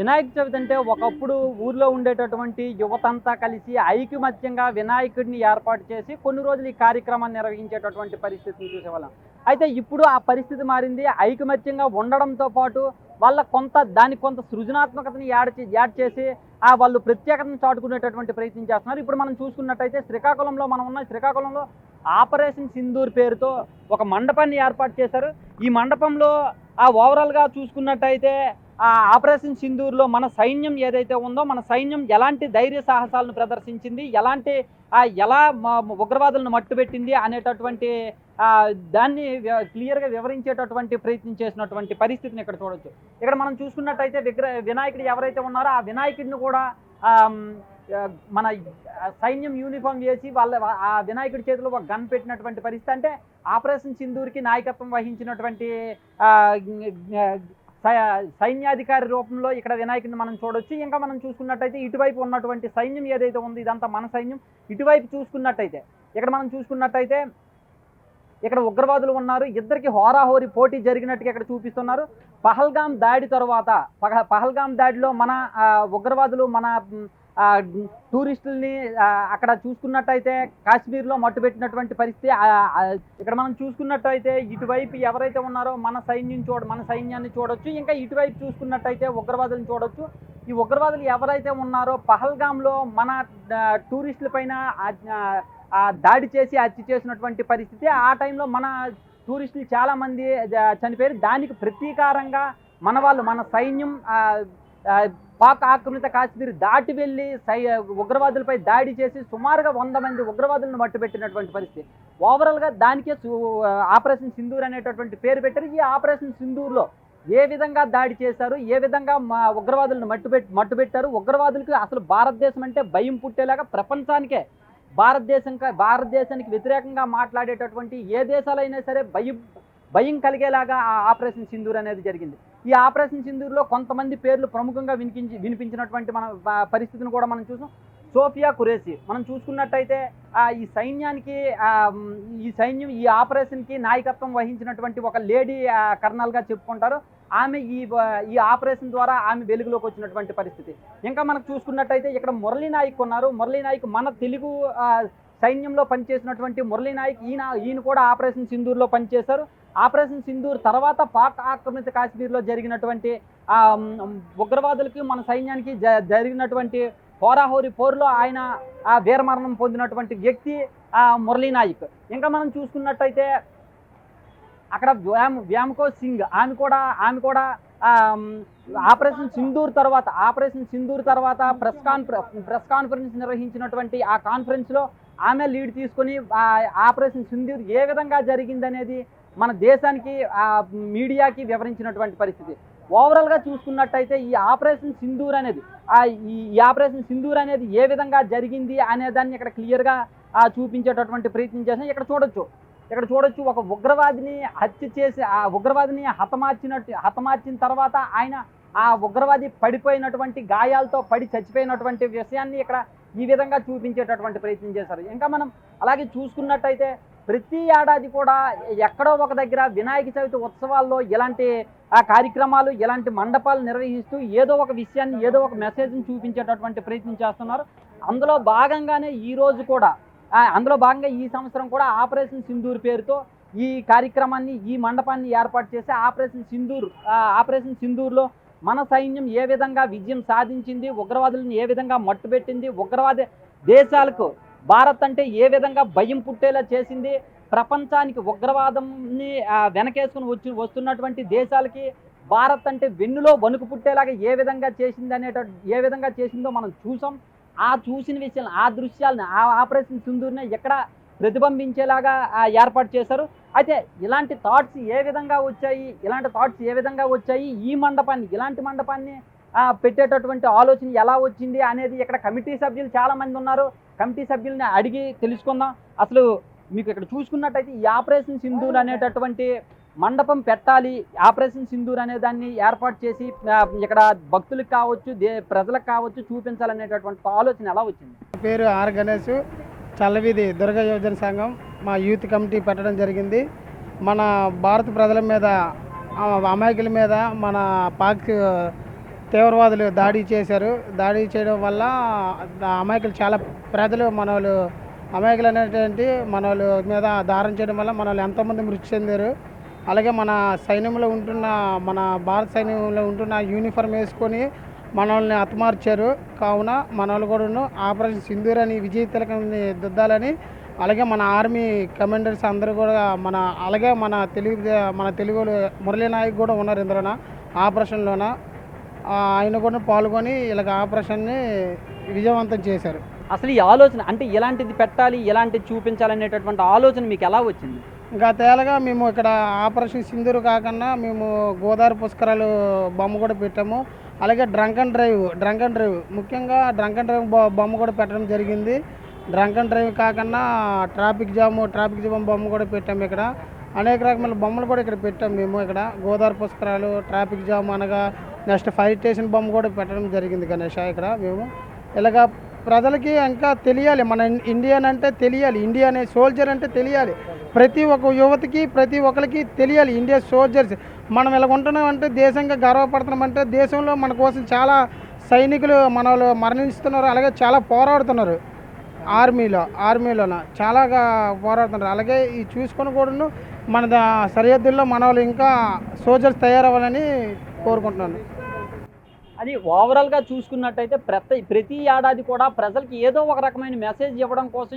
వినాయక చవితి అంటే ఒకప్పుడు ఊర్లో ఉండేటటువంటి యువతంతా కలిసి ఐకమత్యంగా వినాయకుడిని ఏర్పాటు చేసి కొన్ని రోజులు ఈ కార్యక్రమాన్ని నిర్వహించేటటువంటి పరిస్థితిని చూసేవాళ్ళం. అయితే ఇప్పుడు ఆ పరిస్థితి మారింది. ఐకమత్యంగా ఉండడంతో పాటు దానికి కొంత సృజనాత్మకతని యాడ్ చేసి వాళ్ళు ప్రత్యేకతను చాటుకునేటటువంటి ప్రయత్నం చేస్తున్నారు. ఇప్పుడు మనం చూసుకున్నట్టయితే శ్రీకాకుళంలో మనం ఉన్న శ్రీకాకుళంలో ఆపరేషన్ సింధూర్ పేరుతో ఒక మండపాన్ని ఏర్పాటు చేశారు. ఈ మండపంలో ఓవరాల్గా చూసుకున్నట్టయితే ఆ ఆపరేషన్ సింధూర్లో మన సైన్యం ఏదైతే ఉందో మన సైన్యం ఎలాంటి ధైర్య సాహసాలను ప్రదర్శించింది, ఎలా ఉగ్రవాదులను మట్టుబెట్టింది అనేటటువంటి దాన్ని క్లియర్గా వివరించేటటువంటి ప్రయత్నం చేసినటువంటి పరిస్థితిని ఇక్కడ చూడొచ్చు. ఇక్కడ మనం చూసుకున్నట్టయితే వినాయకుడు ఎవరైతే ఉన్నారో ఆ వినాయకుడిని కూడా మన సైన్యం యూనిఫామ్ వేసి ఆ వినాయకుడి చేతిలో ఒక గన్ పెట్టినటువంటి పరిస్థితి. అంటే ఆపరేషన్ సింధూర్కి నాయకత్వం వహించినటువంటి సైన్యాధికారి రూపంలో ఇక్కడ వినాయకుడిని మనం చూడొచ్చు. ఇంకా మనం చూసుకున్నట్టయితే ఇటువైపు ఉన్నటువంటి సైన్యం ఏదైతే ఉందో ఇదంతా మన సైన్యం. ఇటువైపు చూసుకున్నట్టయితే ఇక్కడ ఉగ్రవాదులు ఉన్నారు. ఇద్దరికి హోరాహోరీ పోటీ జరిగినట్టుగా ఇక్కడ చూపిస్తున్నారు. పహల్గాం దాడిలో మన ఉగ్రవాదులు మన టూరిస్టుల్ని అక్కడ చూసుకున్నట్టయితే కాశ్మీర్లో మట్టుబెట్టినటువంటి పరిస్థితి. ఇక్కడ మనం చూసుకున్నట్టయితే ఇటువైపు ఎవరైతే ఉన్నారో మన సైన్యాన్ని చూడొచ్చు. ఇంకా ఇటువైపు చూసుకున్నట్టయితే ఉగ్రవాదులను చూడొచ్చు. ఈ ఉగ్రవాదులు ఎవరైతే ఉన్నారో పహల్గాంలో మన టూరిస్టుల పైన దాడి చేసి హత్య చేసినటువంటి పరిస్థితి. ఆ టైంలో మన టూరిస్టులు చాలామంది చనిపోయారు. దానికి ప్రతీకారంగా మన సైన్యం పాక్ ఆక్రమిత కాశ్మీర్ దాటి వెళ్ళి ఉగ్రవాదులపై దాడి చేసి సుమారుగా 100 మంది ఉగ్రవాదులను మట్టుబెట్టినటువంటి పరిస్థితి. ఓవరాల్గా దానికే ఆపరేషన్ సింధూర్ అనేటటువంటి పేరు పెట్టారు. ఈ ఆపరేషన్ సింధూర్లో ఏ విధంగా దాడి చేశారు, ఏ విధంగా ఉగ్రవాదులను మట్టుబెట్టారు, ఉగ్రవాదులకు అసలు భారతదేశం అంటే భయం పుట్టేలాగా ప్రపంచానికే భారతదేశానికి వ్యతిరేకంగా మాట్లాడేటటువంటి ఏ దేశాలైనా సరే భయం కలిగేలాగా ఆ ఆపరేషన్ సింధూర్ అనేది జరిగింది. ఈ ఆపరేషన్ సింధూర్లో కొంతమంది పేర్లు ప్రముఖంగా వినిపించినటువంటి మన పరిస్థితిని కూడా మనం చూసాం. సోఫియా ఖురేషీ మనం చూసుకున్నట్టయితే ఈ సైన్యం ఈ ఆపరేషన్కి నాయకత్వం వహించినటువంటి ఒక లేడీ కర్నల్గా చెప్పుకుంటారు. ఆమె ఈ ఆపరేషన్ ద్వారా ఆమె వెలుగులోకి వచ్చినటువంటి పరిస్థితి. ఇంకా మనకు చూసుకున్నట్టయితే ఇక్కడ మురళీ నాయక్ ఉన్నారు. మురళీ నాయక్ మన తెలుగు సైన్యంలో పనిచేసినటువంటి మురళీ నాయక్ ఈయన కూడా ఆపరేషన్ సింధూర్లో పనిచేశారు. ఆపరేషన్ సింధూర్ తర్వాత పాక్ ఆక్రమిత కాశ్మీర్లో జరిగినటువంటి ఉగ్రవాదులకి మన సైన్యానికి జరిగినటువంటి హోరాహోరీ పోరులో ఆయన వీరమరణం పొందినటువంటి వ్యక్తి మురళీ నాయక్. ఇంకా మనం చూసుకున్నట్టయితే అక్కడ వ్యామకో సింగ్ ఆమె కూడా ఆపరేషన్ సింధూర్ తర్వాత ప్రెస్ కాన్ఫరెన్స్ నిర్వహించినటువంటి ఆ కాన్ఫరెన్స్లో ఆమె లీడ్ తీసుకొని ఆపరేషన్ సింధూర్ ఏ విధంగా జరిగిందనేది మన దేశానికి మీడియాకి వివరించినటువంటి పరిస్థితి. ఓవరాల్గా చూసుకున్నట్టయితే ఈ ఆపరేషన్ సింధూర్ అనేది ఏ విధంగా జరిగింది అనేదాన్ని ఇక్కడ క్లియర్గా చూపించేటటువంటి ప్రయత్నం చేసాం. ఇక్కడ చూడొచ్చు ఒక ఉగ్రవాదిని హత్య చేసి ఆ ఉగ్రవాదిని హతమార్చిన తర్వాత ఆయన ఆ ఉగ్రవాది పడిపోయినటువంటి గాయాలతో చచ్చిపోయినటువంటి విషయాన్ని ఇక్కడ ఈ విధంగా చూపించేటటువంటి ప్రయత్నం చేశారు. ఇంకా మనం అలాగే చూసుకున్నట్టయితే ప్రతి ఏడాది కూడా ఎక్కడో ఒక దగ్గర వినాయక చవితి ఉత్సవాల్లో ఇలాంటి కార్యక్రమాలు ఇలాంటి మండపాలు నిర్వహిస్తూ ఏదో ఒక విషయాన్ని ఏదో ఒక మెసేజ్ని చూపించేటటువంటి ప్రయత్నం చేస్తున్నారు. అందులో భాగంగా ఈ సంవత్సరం కూడా ఆపరేషన్ సింధూర్ పేరుతో ఈ కార్యక్రమాన్ని ఈ మండపాన్ని ఏర్పాటు చేసి ఆపరేషన్ సింధూర్లో మన సైన్యం ఏ విధంగా విజయం సాధించింది, ఉగ్రవాదులను ఏ విధంగా మట్టుబెట్టింది, ఉగ్రవాద దేశాలకు భారత్ అంటే ఏ విధంగా భయం పుట్టేలా చేసింది, ప్రపంచానికి ఉగ్రవాదంని వెనకేసుకుని వస్తున్నటువంటి దేశాలకి భారత్ అంటే వెన్నులో వణుకు పుట్టేలాగా ఏ విధంగా చేసిందో మనం చూసాం. ఆ చూసిన విషయాలను ఆ దృశ్యాలను ఆపరేషన్ సింధూర్ని ఎక్కడ ప్రతిబింబించేలాగా ఏర్పాటు చేశారు. అయితే ఇలాంటి థాట్స్ ఏ విధంగా వచ్చాయి ఇలాంటి మండపాన్ని పెట్టేటటువంటి ఆలోచన ఎలా వచ్చింది అనేది ఇక్కడ కమిటీ సభ్యులు చాలామంది ఉన్నారు. కమిటీ సభ్యుల్ని అడిగి తెలుసుకుందాం. అసలు మీకు ఇక్కడ చూసుకున్నట్టయితే ఈ ఆపరేషన్ సింధూర్ అనేటటువంటి మండపం పెట్టాలి, ఆపరేషన్ సింధూర్ అనే దాన్ని ఏర్పాటు చేసి ఇక్కడ భక్తులకు కావచ్చు ప్రజలకు కావచ్చు చూపించాలనేటటువంటి ఆలోచన ఎలా వచ్చింది? పేరు ఆర్ గణేష్, చల్లవీధి దుర్గా యువజన సంఘం మా యూత్ కమిటీ పెట్టడం జరిగింది. మన భారత ప్రజల మీద అమాయకుల మీద మన పాక్ తీవ్రవాదులు దాడి చేశారు. దాడి చేయడం వల్ల అమాయకులు చాలా ప్రజలు మనోళ్ళు అమాయకులు అనేటువంటి మనోళ్ళు మీద దారం చేయడం వల్ల మనోళ్ళు ఎంతోమంది మృతి చెందారు. అలాగే మన సైన్యంలో ఉంటున్న మన భారత సైన్యంలో ఉంటున్న యూనిఫామ్ వేసుకొని మనల్ని హతమార్చారు. కావున మనోళ్ళు కూడాను ఆపరేషన్ సింధూర్ అని విజయ తిలకాన్ని దిద్దాలని, అలాగే మన ఆర్మీ కమాండర్స్ అందరూ కూడా అలాగే మన తెలుగు మురళీ నాయక్ కూడా ఉన్నారు ఇందులోన ఆపరేషన్లోన. ఆయన కూడా పాల్గొని ఇలాగ ఆపరేషన్ని విజయవంతం చేశారు. అసలు ఈ ఆలోచన అంటే ఇలాంటిది పెట్టాలి, ఇలాంటిది చూపించాలనేటటువంటి ఆలోచన మీకు ఎలా వచ్చింది? ఇంకా తేలగా మేము ఇక్కడ ఆపరేషన్ సింధూర్ కాకుండా మేము గోదావరి పుష్కరాలు బొమ్మ కూడా పెట్టాము. అలాగే డ్రంక్ అండ్ డ్రైవ్ ముఖ్యంగా డ్రంక్ అండ్ డ్రైవ్ బొమ్మ కూడా పెట్టడం జరిగింది. డ్రంక్ అండ్ డ్రైవ్ కాకుండా ట్రాఫిక్ జామ్ బొమ్మ కూడా పెట్టాము. ఇక్కడ అనేక రకమైన బొమ్మలు కూడా ఇక్కడ పెట్టాము. మేము ఇక్కడ గోదావరి పుష్కరాలు, ట్రాఫిక్ జామ్ అనగా నెక్స్ట్ ఫైర్ స్టేషన్ బొమ్మ కూడా పెట్టడం జరిగింది గణేష్. ఇక్కడ మేము ఇలాగా ప్రజలకి ఇంకా తెలియాలి, మన ఇండియన్ అంటే తెలియాలి, ఇండియా అనే సోల్జర్ అంటే తెలియాలి. ప్రతి ఒక్క యువతకి ప్రతి ఒక్కరికి తెలియాలి ఇండియా సోల్జర్స్. మనం ఇలా ఉంటున్నామంటే దేశంగా గర్వపడుతున్నామంటే దేశంలో మన కోసం చాలా సైనికులు మన వాళ్ళు మరణిస్తున్నారు. అలాగే చాలా పోరాడుతున్నారు ఆర్మీలోన చాలాగా పోరాడుతున్నారు. అలాగే ఈ చూసుకొని కూడాను మన సరిహద్దుల్లో మన వాళ్ళు ఇంకా సోల్జర్స్ తయారవ్వాలని కోరుకుంటున్నాను. అది ఓవరాల్గా చూసుకున్నట్టయితే ప్రతి ఏడాది కూడా ప్రజలకి ఏదో ఒక రకమైన మెసేజ్ ఇవ్వడం కోసం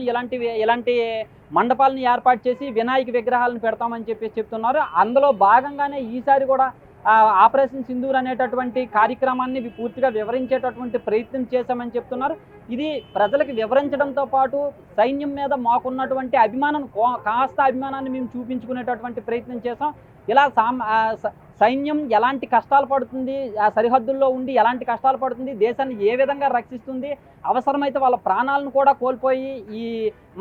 ఇలాంటి మండపాలను ఏర్పాటు చేసి వినాయక విగ్రహాలను పెడతామని చెప్తున్నారు. అందులో భాగంగానే ఈసారి కూడా ఆపరేషన్ సింధూర్ అనేటటువంటి కార్యక్రమాన్ని పూర్తిగా వివరించేటటువంటి ప్రయత్నం చేశామని చెప్తున్నారు. ఇది ప్రజలకు వివరించడంతో పాటు సైన్యం మీద మాకున్నటువంటి అభిమానాన్ని మేము చూపించుకునేటటువంటి ప్రయత్నం చేసాం. ఇలా సైన్యం ఎలాంటి కష్టాలు పడుతుంది, ఆ సరిహద్దుల్లో ఉండి ఎలాంటి కష్టాలు పడుతుంది, దేశాన్ని ఏ విధంగా రక్షిస్తుంది, అవసరమైతే వాళ్ళ ప్రాణాలను కూడా కోల్పోయి ఈ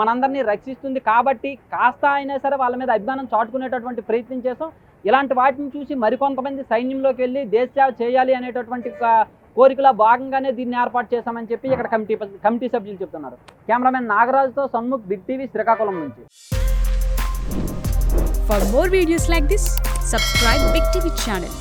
మనందరినీ రక్షిస్తుంది. కాబట్టి కాస్త అయినా సరే వాళ్ళ మీద అభిమానం చాటుకునేటటువంటి ప్రయత్నం చేసాం. ఇలాంటి వాటిని చూసి మరికొంతమంది సైన్యంలోకి వెళ్ళి దేశ సేవ చేయాలి అనేటటువంటి కోరికలో భాగంగానే దీన్ని ఏర్పాటు చేశామని చెప్పి ఇక్కడ కమిటీ సభ్యులు చెప్తున్నారు. కెమెరామెన్ నాగరాజుతో సన్ముఖ్, బిగ్ టీవీ, శ్రీకాకుళం నుంచి. For more videos like this, subscribe Big TV channel.